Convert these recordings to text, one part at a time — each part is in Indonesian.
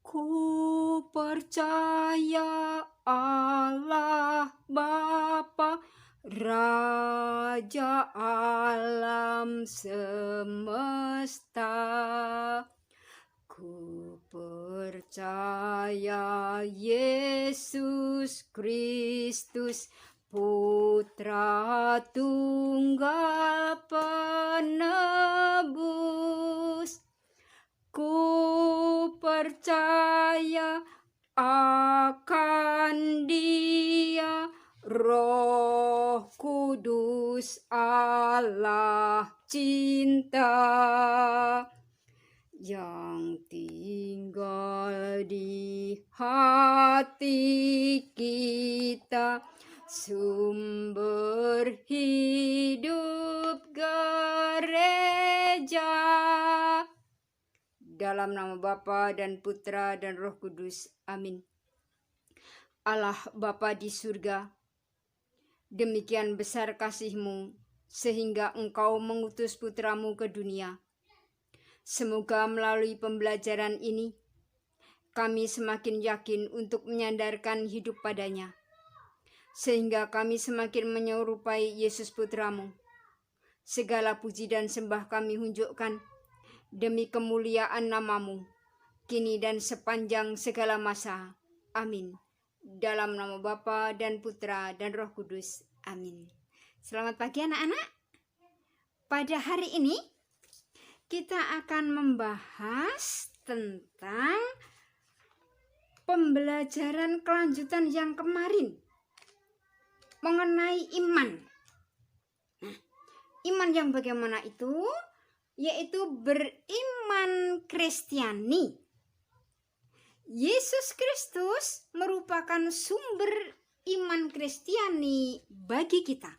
Ku percaya Allah Bapa, Raja alam semesta. Ku percaya Yesus Kristus, Putra Tunggal Penebus. Ku percaya akan Dia, Roh Kudus Allah cinta, yang tinggal di hati kita, sumber hidup gereja. Dalam nama Bapa dan Putra dan Roh Kudus. Amin. Allah Bapa di surga, demikian besar kasih-Mu sehingga Engkau mengutus Putra-Mu ke dunia. Semoga melalui pembelajaran ini, kami semakin yakin untuk menyandarkan hidup padanya, sehingga kami semakin menyerupai Yesus Putra-Mu. Segala puji dan sembah kami hunjukkan demi kemuliaan nama-Mu, kini dan sepanjang segala masa. Amin. Dalam nama Bapa dan Putra dan Roh Kudus. Amin. Selamat pagi anak-anak. Pada hari ini kita akan membahas tentang pembelajaran kelanjutan yang kemarin mengenai iman. Nah, iman yang bagaimana itu? Yaitu beriman Kristiani. Yesus Kristus merupakan sumber iman Kristiani bagi kita.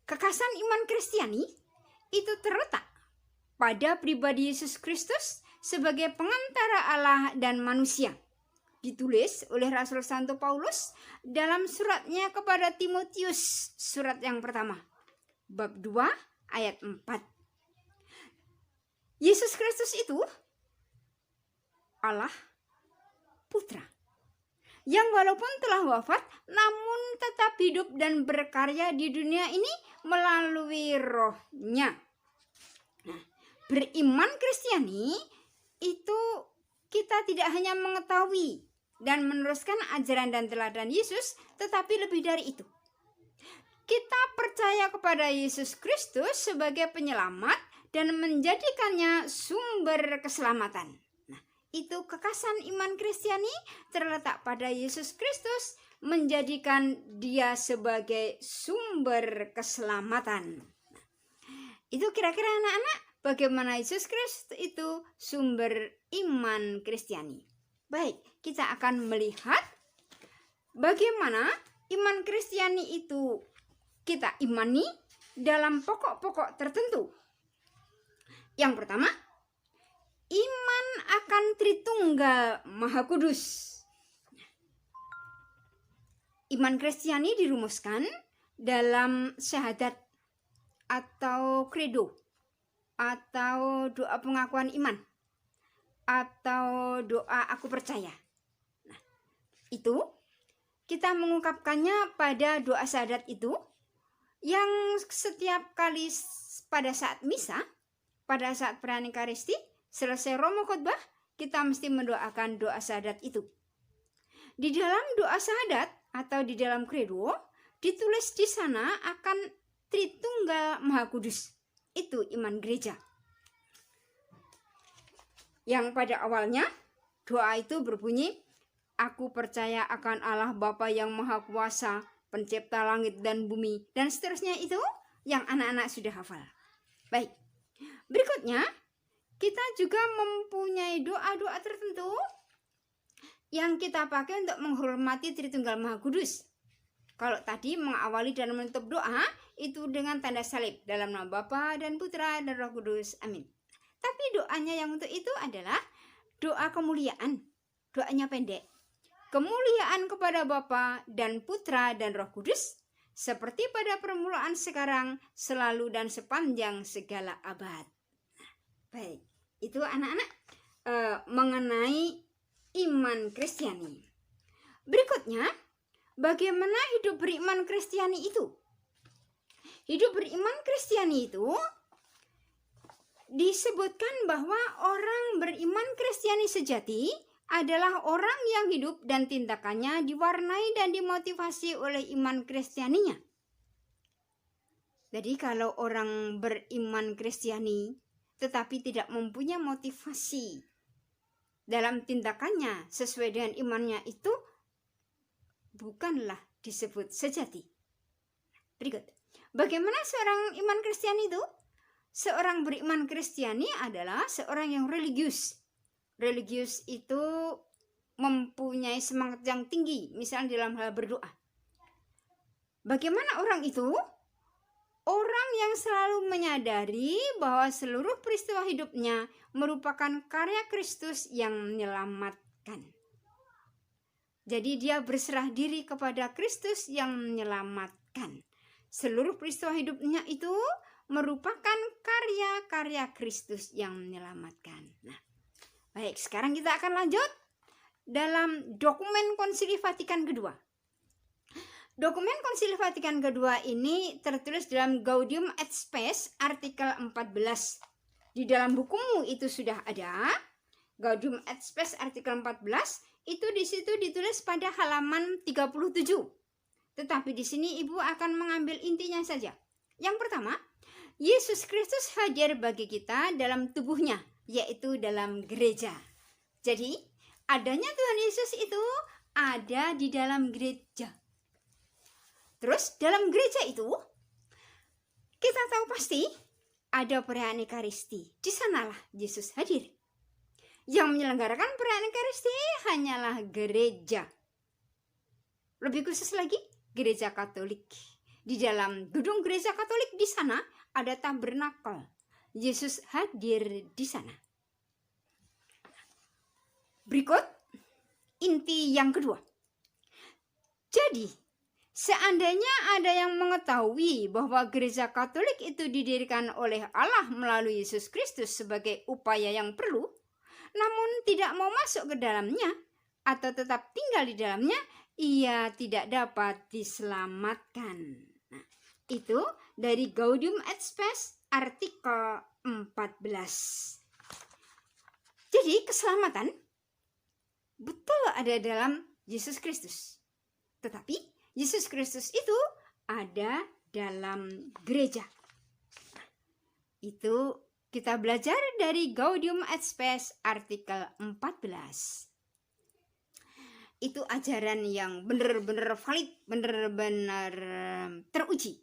Kekasan iman Kristiani itu terletak pada pribadi Yesus Kristus sebagai pengantara Allah dan manusia. Ditulis oleh Rasul Santo Paulus dalam suratnya kepada Timotius, surat yang pertama, bab 2 ayat 4. Yesus Kristus itu Allah Putra yang walaupun telah wafat namun tetap hidup dan berkarya di dunia ini melalui Roh-Nya. Nah, beriman Kristiani itu kita tidak hanya mengetahui dan meneruskan ajaran dan teladan Yesus, tetapi lebih dari itu. Kita percaya kepada Yesus Kristus sebagai penyelamat dan menjadikannya sumber keselamatan. Nah, itu kekasan iman Kristiani terletak pada Yesus Kristus, menjadikan Dia sebagai sumber keselamatan. Nah, itu kira-kira anak-anak bagaimana Yesus Kristus itu sumber iman Kristiani. Baik, kita akan melihat bagaimana iman Kristiani itu kita imani dalam pokok-pokok tertentu. Yang pertama, iman akan Tritunggal Maha Kudus. Iman Kristiani dirumuskan dalam syahadat atau credo, atau doa pengakuan iman, atau doa aku percaya. Nah, itu kita mengungkapkannya pada doa syahadat itu, yang setiap kali pada saat misa, pada saat perayaan Ekaristi, selesai Romo Khotbah, kita mesti mendoakan doa syahadat itu. Di dalam doa syahadat atau di dalam credo, ditulis di sana akan Tritunggal Maha Kudus. Itu iman gereja. Yang pada awalnya, doa itu berbunyi, aku percaya akan Allah Bapa yang Maha Kuasa, pencipta langit dan bumi, dan seterusnya itu yang anak-anak sudah hafal. Baik. Berikutnya, kita juga mempunyai doa-doa tertentu yang kita pakai untuk menghormati Tritunggal Maha Kudus. Kalau tadi mengawali dan menutup doa, itu dengan tanda salib dalam nama Bapa dan Putra dan Roh Kudus. Amin. Tapi doanya yang untuk itu adalah doa kemuliaan. Doanya pendek. Kemuliaan kepada Bapa dan Putra dan Roh Kudus, seperti pada permulaan sekarang, selalu dan sepanjang segala abad. Baik, itu anak-anak mengenai beriman Kristiani. Berikutnya, bagaimana hidup beriman Kristiani itu? Hidup beriman Kristiani itu disebutkan bahwa orang beriman Kristiani sejati adalah orang yang hidup dan tindakannya diwarnai dan dimotivasi oleh iman Kristianinya. Jadi kalau orang beriman Kristiani tetapi tidak mempunyai motivasi dalam tindakannya sesuai dengan imannya, itu bukanlah disebut sejati. Berikut, bagaimana seorang iman Kristiani itu? Seorang beriman Kristiani adalah seorang yang religius. Religius itu mempunyai semangat yang tinggi, misalnya dalam hal berdoa. Bagaimana orang itu? Orang yang selalu menyadari bahwa seluruh peristiwa hidupnya merupakan karya Kristus yang menyelamatkan. Jadi dia berserah diri kepada Kristus yang menyelamatkan. Seluruh peristiwa hidupnya itu merupakan karya-karya Kristus yang menyelamatkan. Nah, baik, sekarang kita akan lanjut dalam dokumen Konsili Vatikan kedua. Dokumen Konsili Vatikan kedua ini tertulis dalam Gaudium et Spes artikel 14. Di dalam bukumu itu sudah ada. Gaudium et Spes artikel 14 itu di situ ditulis pada halaman 37. Tetapi di sini Ibu akan mengambil intinya saja. Yang pertama, Yesus Kristus hadir bagi kita dalam tubuhnya, yaitu dalam gereja. Jadi, adanya Tuhan Yesus itu ada di dalam gereja. Terus dalam gereja itu kita tahu pasti ada perayaan Ekaristi. Di sanalah Yesus hadir. Yang menyelenggarakan perayaan Ekaristi hanyalah gereja. Lebih khusus lagi, gereja Katolik. Di dalam gedung gereja Katolik di sana ada tabernakel. Yesus hadir di sana. Berikut inti yang kedua. Jadi, seandainya ada yang mengetahui bahwa gereja Katolik itu didirikan oleh Allah melalui Yesus Kristus sebagai upaya yang perlu, namun tidak mau masuk ke dalamnya atau tetap tinggal di dalamnya, ia tidak dapat diselamatkan. Nah, itu dari Gaudium et Spes artikel 14. Jadi keselamatan betul ada dalam Yesus Kristus. Tetapi Yesus Kristus itu ada dalam gereja. Itu kita belajar dari Gaudium et Spes artikel 14. Itu ajaran yang benar-benar valid, benar-benar teruji.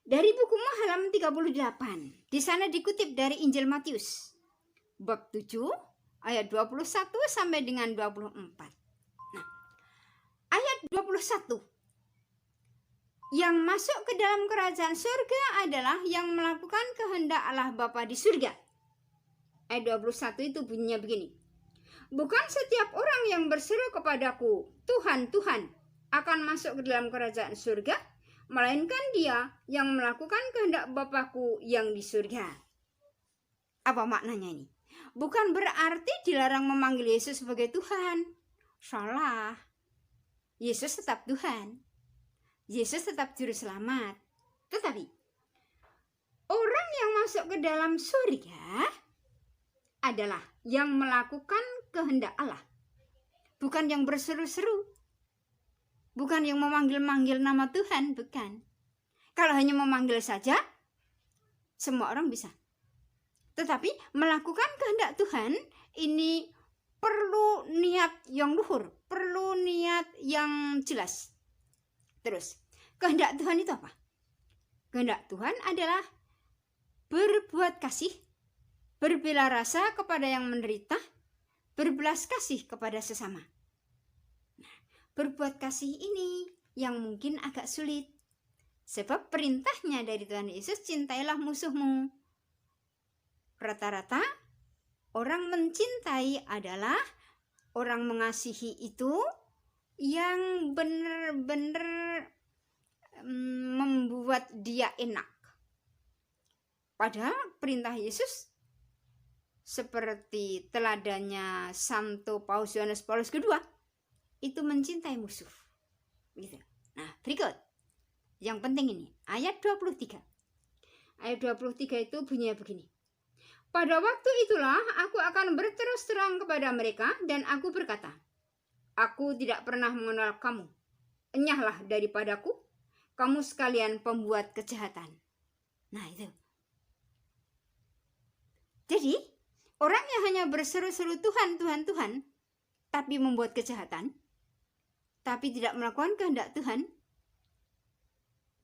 Dari bukumu halaman 38. Di sana dikutip dari Injil Matius bab 7 ayat 21 sampai dengan 24. Ayat 21. Yang masuk ke dalam kerajaan surga adalah yang melakukan kehendak Allah Bapa di surga. Ayat 21 itu bunyinya begini. Bukan setiap orang yang berseru kepadaku, Tuhan, Tuhan, akan masuk ke dalam kerajaan surga, melainkan dia yang melakukan kehendak Bapakku yang di surga. Apa maknanya ini? Bukan berarti dilarang memanggil Yesus sebagai Tuhan. Salah. Yesus tetap Tuhan. Yesus tetap juru selamat. Tetapi orang yang masuk ke dalam surga adalah yang melakukan kehendak Allah. Bukan yang berseru-seru. Bukan yang memanggil-manggil nama Tuhan, bukan. Kalau hanya memanggil saja, semua orang bisa. Tetapi melakukan kehendak Tuhan ini perlu niat yang luhur, perlu niat yang jelas. Terus, kehendak Tuhan itu apa? Kehendak Tuhan adalah berbuat kasih, berbela rasa kepada yang menderita, berbelas kasih kepada sesama. Nah, berbuat kasih ini yang mungkin agak sulit. Sebab perintahnya dari Tuhan Yesus, cintailah musuhmu. Rata-rata orang mencintai adalah orang mengasihi itu yang benar-benar membuat dia enak. Padahal perintah Yesus seperti teladannya Santo Paus Yohanes Paulus II, itu mencintai musuh. Gitu. Nah, berikut. Yang penting ini, ayat 23. Ayat 23 itu bunyinya begini. Pada waktu itulah aku akan berterus terang kepada mereka dan aku berkata, aku tidak pernah mengenal kamu. Enyahlah daripadaku, kamu sekalian pembuat kejahatan. Nah itu. Jadi, orang yang hanya berseru-seru Tuhan, Tuhan, Tuhan, tapi membuat kejahatan, tapi tidak melakukan kehendak Tuhan,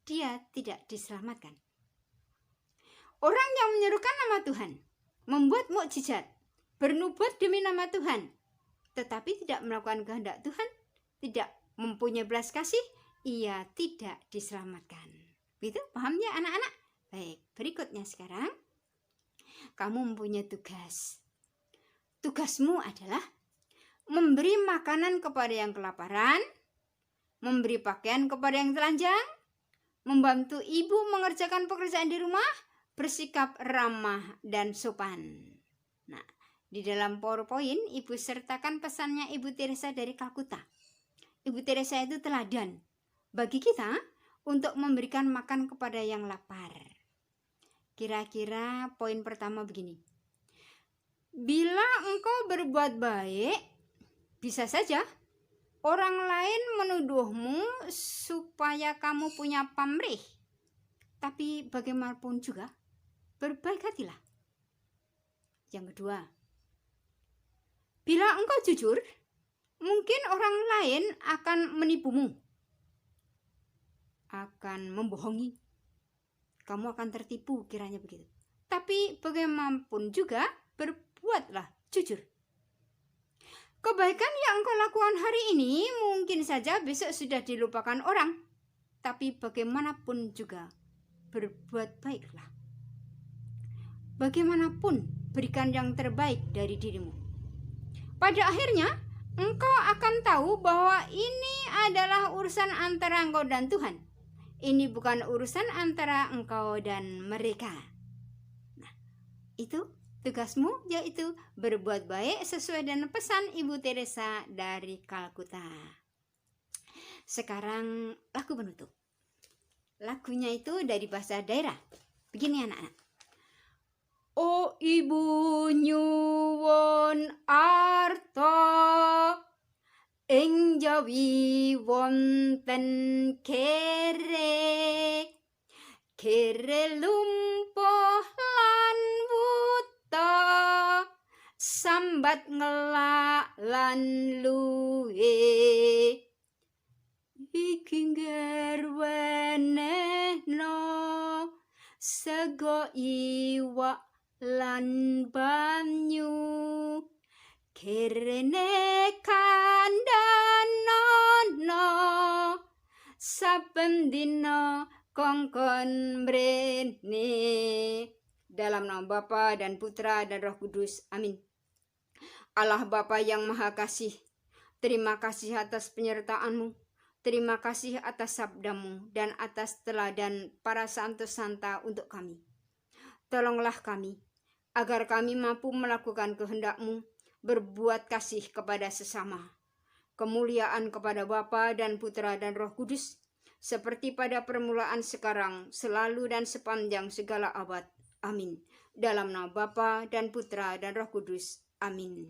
dia tidak diselamatkan. Orang yang menyerukan nama Tuhan, membuat mukjizat, bernubuat demi nama Tuhan, tetapi tidak melakukan kehendak Tuhan, tidak mempunyai belas kasih, ia tidak diselamatkan. Begitu, paham ya anak-anak? Baik, berikutnya sekarang, kamu mempunyai tugas. Tugasmu adalah memberi makanan kepada yang kelaparan, memberi pakaian kepada yang telanjang, membantu ibu mengerjakan pekerjaan di rumah, bersikap ramah dan sopan. Nah, di dalam PowerPoint ibu sertakan pesannya Ibu Teresa dari Kalkuta. Ibu Teresa itu teladan bagi kita untuk memberikan makan kepada yang lapar. Kira-kira poin pertama begini. Bila engkau berbuat baik, bisa saja orang lain menuduhmu supaya kamu punya pamrih. Tapi bagaimanapun juga, berbaik hatilah. Yang kedua, bila engkau jujur, mungkin orang lain akan menipumu, akan membohongi. Kamu akan tertipu, kiranya begitu. Tapi bagaimanapun juga, berbuatlah jujur. Kebaikan yang engkau lakukan hari ini mungkin saja besok sudah dilupakan orang. Tapi bagaimanapun juga, berbuat baiklah. Bagaimanapun, berikan yang terbaik dari dirimu. Pada akhirnya, engkau akan tahu bahwa ini adalah urusan antara engkau dan Tuhan. Ini bukan urusan antara engkau dan mereka. Nah, itu tugasmu, yaitu berbuat baik sesuai dengan pesan Ibu Teresa dari Kalkuta. Sekarang lagu penutup. Lagunya itu dari bahasa daerah. Begini anak-anak. O ibu nyuwun arta ing jawi wonten kere lumpuh lan wuta sambat ngelak lan luwe iki ngerwenehno sego iwak lan banyu kerene kandhanono saben dina kongkon mrene. Dalam nama Bapa dan Putra dan Roh Kudus. Amin. Allah Bapa yang Maha Kasih, terima kasih atas penyertaan-Mu. Terima kasih atas sabda-Mu dan atas teladan para santo santa untuk kami. Tolonglah kami, agar kami mampu melakukan kehendak-Mu, berbuat kasih kepada sesama. Kemuliaan kepada Bapa dan Putra dan Roh Kudus, seperti pada permulaan sekarang, selalu dan sepanjang segala abad. Amin. Dalam nama Bapa dan Putra dan Roh Kudus. Amin.